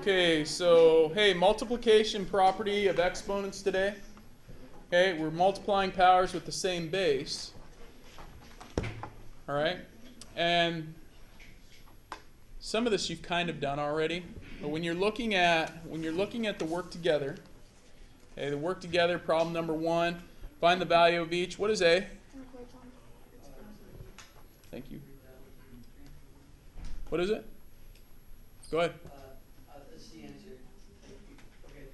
Okay, so, hey, multiplication property of exponents today. Okay, we're multiplying powers with the same base. All right, and some of this you've kind of done already, but when you're looking at the work together, okay, the work together problem number 1, find the value of each. What is A? Thank you. What is it? Go ahead. That's the answer. Okay,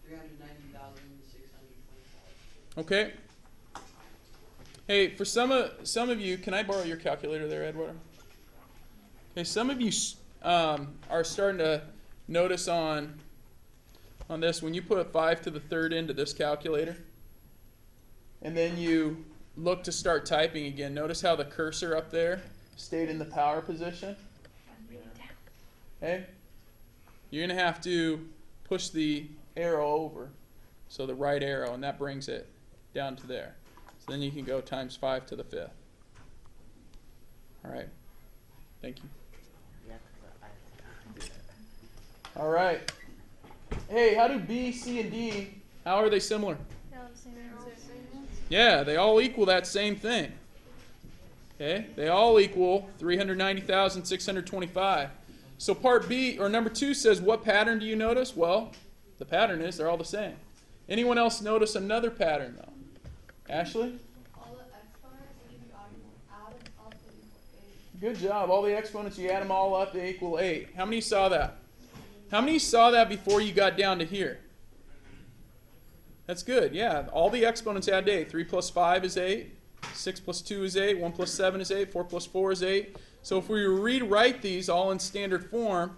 390,625. Okay. Hey, for some of you, can I borrow your calculator there, Edward? Okay, some of you are starting to notice on this, when you put a 5 to the third into this calculator, and then you look to start typing again, notice how the cursor up there stayed in the power position? Okay? You're going to have to push the arrow over, so the right arrow, and that brings it down to there. So then you can go times 5 to the 5th. All right. Thank you. All right. Hey, how do B, C, and D, how are they similar? Yeah, they all equal that same thing. Okay? They all equal 390,625. So part B, or number 2 says, what pattern do you notice? Well, the pattern is they're all the same. Anyone else notice another pattern, though? Ashley? All the exponents, you add them up, they equal 8. Good job. All the exponents, you add them all up, they equal 8. How many saw that? How many saw that before you got down to here? That's good. Yeah, all the exponents add to 8. 3 plus 5 is 8. 6 plus 2 is 8. 1 plus 7 is 8. 4 plus 4 is 8. So if we rewrite these all in standard form,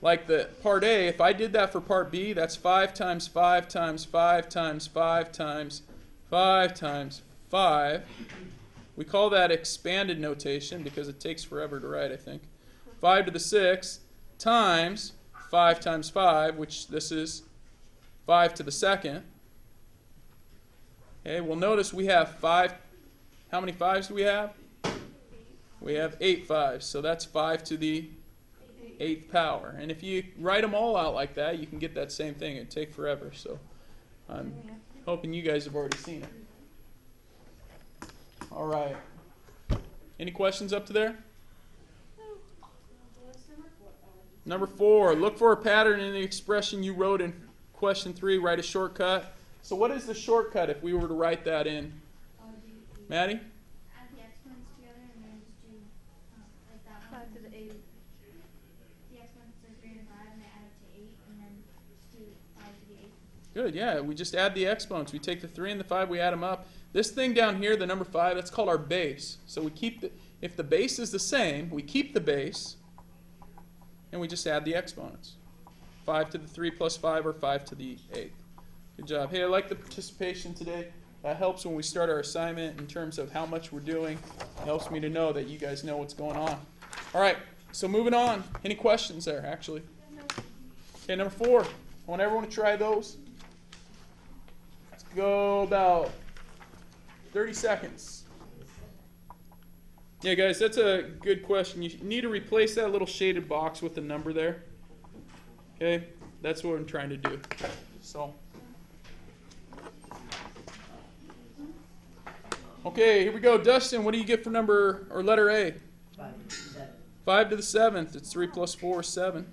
like the part A, if I did that for part B, that's 5 times 5 times 5 times 5 times 5 times 5. We call that expanded notation because it takes forever to write, I think. 5 to the 6 times 5 times 5, which this is 5 to the 2nd. Okay, well notice we have 5. How many 5s do we have? We have 8 5s, so that's 5 to the 8th power. And if you write them all out like that, you can get that same thing. It'd take forever, so I'm hoping you guys have already seen it. All right. Any questions up to there? Number 4, look for a pattern in the expression you wrote in question 3. Write a shortcut. So what is the shortcut if we were to write that in? Maddie? Add the exponents together and then just do like that 5 to the 8. The exponents are 3 and 5 and they add up to 8 and then just do 5 to the 8. Good, yeah. We just add the exponents. We take the 3 and the 5, we add them up. This thing down here, the number 5, that's called our base. So we keep if the base is the same, we keep the base and we just add the exponents. 5 to the 3 plus 5 or 5 to the 8th. Good job. Hey, I like the participation today. That helps when we start our assignment in terms of how much we're doing. It helps me to know that you guys know what's going on. All right, so moving on. Any questions there, actually? Okay, number 4. I want everyone to try those. Let's go about 30 seconds. Yeah, guys, that's a good question. You need to replace that little shaded box with the number there. Okay, that's what I'm trying to do. So, okay, here we go. Dustin, what do you get for number or letter A? 5 to the 7th. It's 3 plus 4 is 7.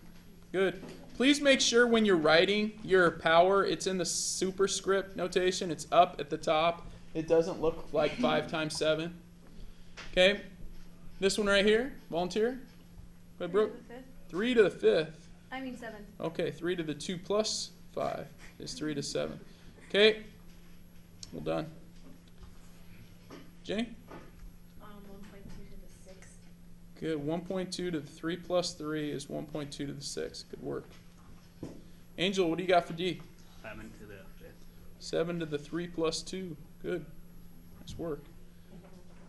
Good. Please make sure when you're writing your power, it's in the superscript notation. It's up at the top. It doesn't look like 5 times 7. Okay. This one right here. Volunteer? Go ahead, Brooke. 3 to the 5th. I mean 7. Okay, 3 to the 2 plus 5 is 3 to 7. Okay. Well done. Jenny? 1.2 to the 6. Good. 1.2 to the 3 plus 3 is 1.2 to the 6. Good work. Angel, what do you got for D? 7 to the 5th. 7 to the 3 plus 2. Good. Nice work.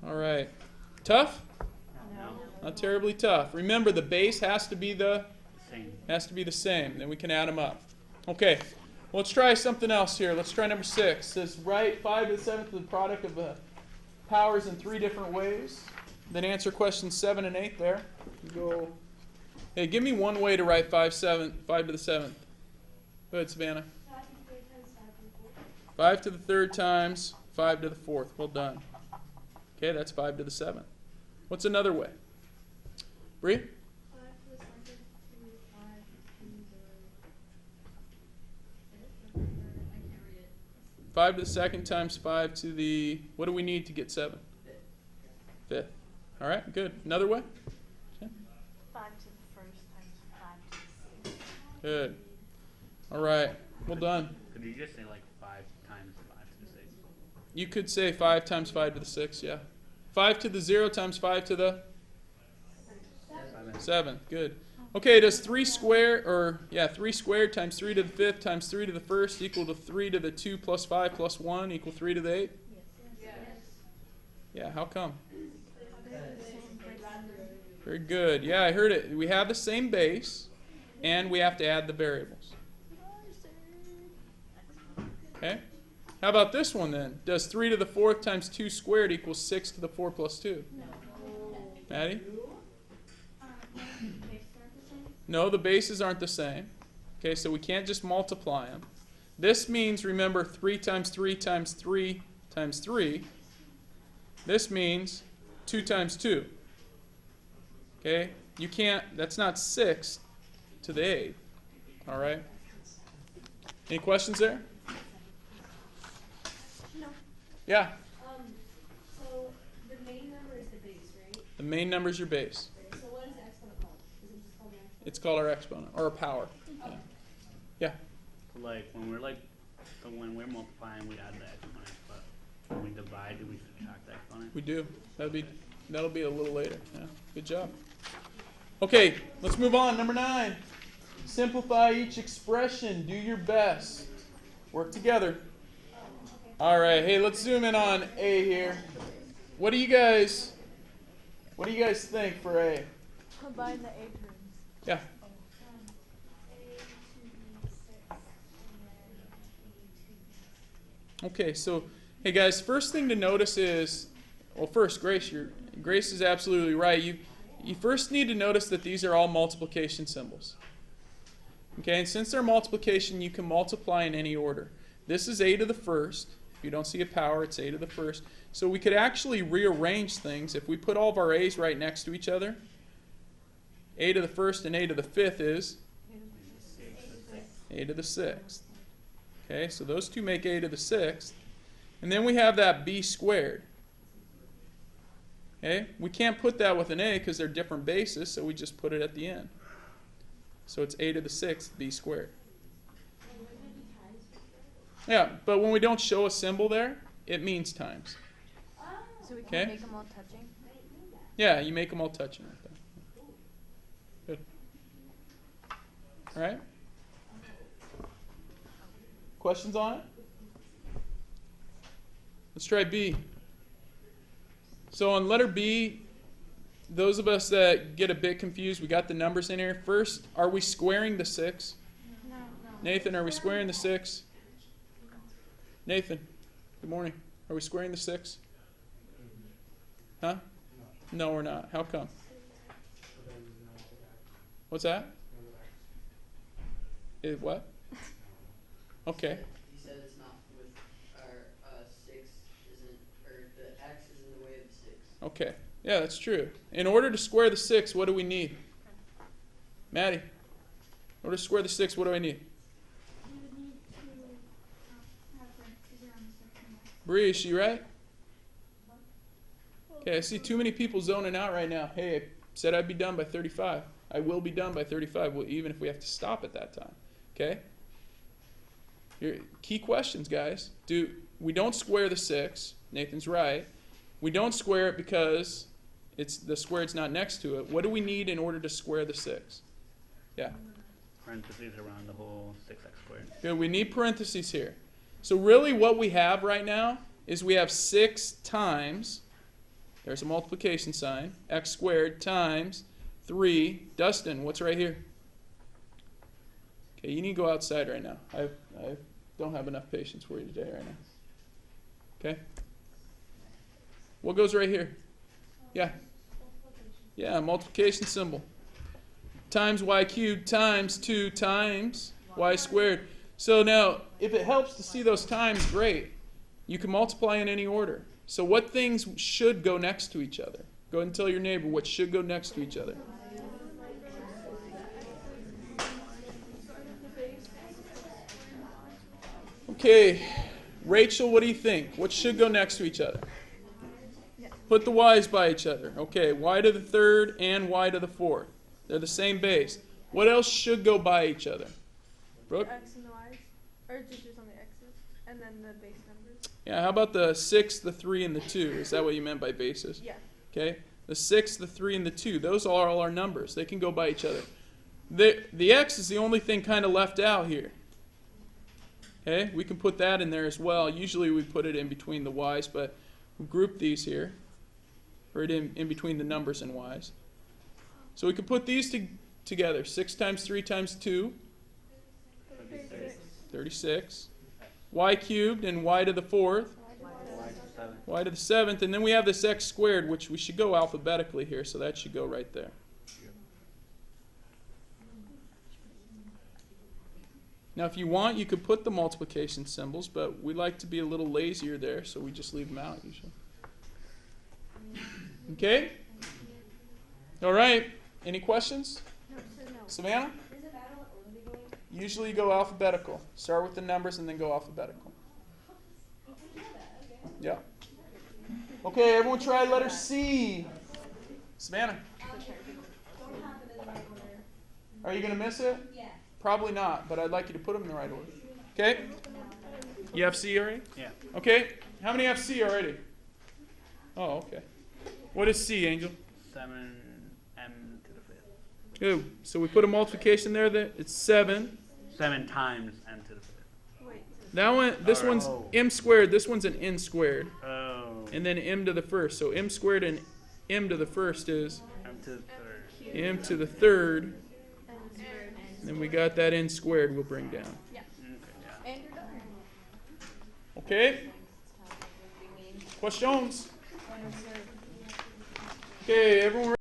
All right. Tough? No. Not terribly tough. Remember, the base has to be the Same. Then we can add them up. Okay. Well, let's try something else here. Let's try number 6. It says write 5 to the 7th the product of powers in 3 different ways. Then answer questions 7 and 8 there. You go Hey, give me one way to write 5 to the 7th. Go ahead, Savannah. 5 to the 3rd times 5 to the 4th. Well done. Okay, that's 5 to the 7th. What's another way? Bree? 5 to the second to 5 to the 5th. I can't read it. 5 to the 2nd times 5 to the, what do we need to get 7? 5th. All right, good. Another way? 5 to the first times 5 to the 6th. Good. All right, well done. Could you just say like 5 times 5 to the 6? You could say 5 times 5 to the 6, yeah. 5 to the 0 times 5 to the 7th. Good. Okay, does 3 squared times 3 to the 5th times 3 to the 1st equal to 3 to the 2 plus 5 plus 1 equal 3 to the 8? Yes. Yeah, how come? Very good. Yeah, I heard it. We have the same base, and we have to add the variables. Okay? How about this one then? Does 3 to the 4th times 2 squared equal 6 to the 4 plus 2? Maddie? No, the bases aren't the same. Okay, so we can't just multiply them. This means, remember, 3 times 3 times 3 times 3. This means 2 times 2. Okay? You can't, that's not 6 to the 8. All right? Any questions there? No. Yeah, So the main number is the base, right? the main number is your base. So what is the exponent called? Is it just called the exponent? It's called our exponent, or our power. Yeah. So like when we're multiplying, we add the exponent, but when we divide, do we subtract the exponent? We do. That'll be a little later. Yeah. Good job. Okay, let's move on. Number 9. Simplify each expression. Do your best. Work together. All right. Hey, let's zoom in on A here. What do you guys think for A? Combine the 8 terms. Yeah. A to the 6th and then B to the Okay, so hey guys, first thing to notice is, well, first, Grace is absolutely right. You first need to notice that these are all multiplication symbols. Okay, and since they're multiplication, you can multiply in any order. This is a to the first. If you don't see a power, it's a to the first. So we could actually rearrange things. If we put all of our a's right next to each other, a to the first and a to the fifth is a to the sixth. Okay, so those two make a to the sixth. And then we have that b squared. Okay, we can't put that with an a because they're different bases, so we just put it at the end. So it's a to the sixth b squared. Yeah, but when we don't show a symbol there, it means times. So we Okay. can make them all touching? Yeah, you make them all touching like that. Good. All right? Questions on it? Let's try B. So on letter B, those of us that get a bit confused, we got the numbers in here. First, are we squaring the 6? No. Nathan, are we squaring the 6? Nathan, good morning. Are we squaring the 6? Huh? No, we're not. How come? What's that? What? Okay. He said it's not with our 6 isn't, or the x is in the way of the 6. Okay. Yeah, that's true. In order to square the 6, what do we need? Maddie, in order to square the 6, what do I need? You would need to have parentheses around the section. Bree, is she right? Okay, I see too many people zoning out right now. Hey, I said I'd be done by 35. I will be done by 35, well, even if we have to stop at that time. Okay? Your key questions, guys. We don't square the 6. Nathan's right. We don't square it because the squared's not next to it. What do we need in order to square the 6? Yeah. Parentheses around the whole 6x squared. Good. We need parentheses here. So really what we have right now is we have 6 times, there's a multiplication sign, x squared times 3. Dustin, what's right here? Okay, you need to go outside right now. I don't have enough patience for you today right now. Okay? What goes right here? Yeah. Yeah, multiplication symbol. times y cubed times 2 times y squared. So now, if it helps to see those times, great. You can multiply in any order. So what things should go next to each other? Go ahead and tell your neighbor what should go next to each other. Okay, Rachel, what do you think? What should go next to each other? Put the y's by each other. Okay, y to the third and y to the fourth. They're the same base. What else should go by each other? Brooke? X and the Y's, or just on the X's, and then the base numbers. Yeah, how about the 6, the 3, and the 2? Is that what you meant by bases? Yeah. Okay, the 6, the 3, and the 2. Those are all our numbers. They can go by each other. The x is the only thing kind of left out here. Okay, we can put that in there as well. Usually we put it in between the y's, but we group these here, right in between the numbers and y's. So we can put these together. 6 times 3 times 2, 36. Y cubed and y to the fourth, y to the seventh, and then we have this x squared, which we should go alphabetically here, so that should go right there. Now, if you want, you could put the multiplication symbols, but we like to be a little lazier there, so we just leave them out usually. Okay? All right. Any questions? Savannah? Usually you go alphabetical. Start with the numbers and then go alphabetical. Yeah. Okay, everyone try letter C. Savannah? Are you going to miss it? Yeah. Probably not, but I'd like you to put them in the right order. Okay? You have C already? Yeah. Okay. How many have C already? Oh, okay. What is C, Angel? 7 m to the 5th. Good. So we put a multiplication there. That it's 7. 7 times m to the 5th. Wait. That one. This one's Oh. m squared. This one's an n squared, Oh. and then m to the first. So m squared and m to the first is M to the 3rd. m to the third. And squared. And then we got that n squared we'll bring down. Yeah. Okay, yeah. And you're done. Okay? Questions? Okay, everyone.